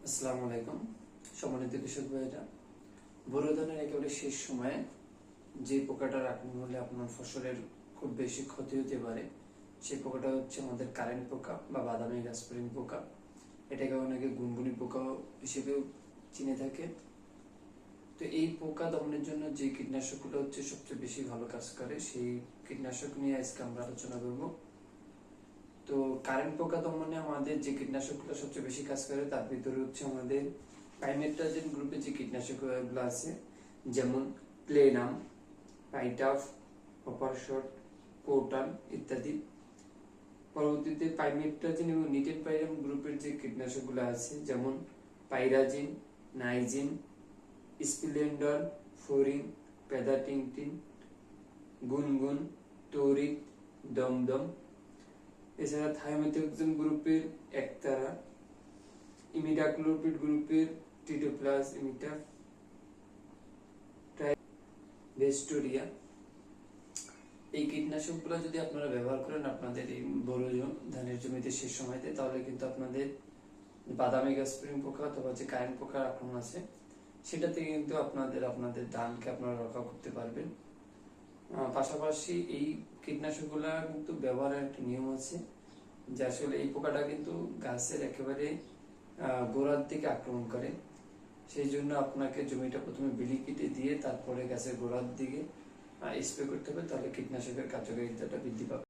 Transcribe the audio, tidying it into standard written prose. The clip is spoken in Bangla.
আসসালামু আলাইকুম। সম্মানিত কৃষক ভাইরা, বোরো ধানের একেবারে শেষ সময়ে যে পোকাটার আক্রমণ হলে আপনার ফসলের খুব বেশি ক্ষতি হতে পারে, সেই পোকাটা হচ্ছে আমাদের কারেন্ট পোকা বা বাদামি গাছফড়িং পোকা। এটাকে অনেকে গুনগুনি পোকা হিসেবেও চিনে থাকে। তো এই পোকা দমনের জন্য যে কীটনাশকগুলো হচ্ছে সবচেয়ে বেশি ভালো কাজ করে, সেই কীটনাশক নিয়ে আজকে আমরা আলোচনা করব। তো কারেন্ট পোকা দমনে আমাদের যে কীটনাশকগুলো সবচেয়ে বেশি কাজ করে তার ভিতরে হচ্ছে আমাদের পাইমেট্রাজিন গ্রুপের যে কীটনাশকগুলো আছে, যেমন প্লেনাম, পাইটাফ, অপারশট, কোটান ইত্যাদি। পরবর্তীতে পাইমেট্রাজিন এবং নিটেনপাইরাম গ্রুপের যে কীটনাশকগুলো আছে, যেমন পাইরাজিন, নাইজিন, স্প্লেন্ডর, ফোরিন, পেদাটিংটিন, গুনগুন, টোরিক, দমদম। এছাড়া থায়োমেথক্সিন গ্রুপের একতারা, ইমিডাক্লোপিড গ্রুপের টিটোপ্লাস ইমিটা, ভেস্টোরিয়া। এই কীটনাশকগুলো যদি আপনারা ব্যবহার করেন আপনাদের এই বোরো ধানের জমিতে শেষ সময়তে, তাহলে কিন্তু আপনাদের বাদামি গাছফড়িং পোকা অথবা যে কারেন্ট পোকার আক্রমণ আছে সেটা থেকে কিন্তু আপনাদের ধানকে আপনারা রক্ষা করতে পারবেন। পাশাপাশি এই কীটনাশকগুলা কিন্তু ব্যবহারের একটা নিয়ম আছে, যে আসলে এই পোকাটা কিন্তু গাছের একেবারে গোড়ার দিকে আক্রমণ করে। সেই জন্য আপনাকে জমিটা প্রথমে বিলি কেটে দিয়ে তারপরে গাছের গোড়ার দিকে স্প্রে করতে হবে, তাহলে কীটনাশকের কার্যকারিতাটা বৃদ্ধি পাবে।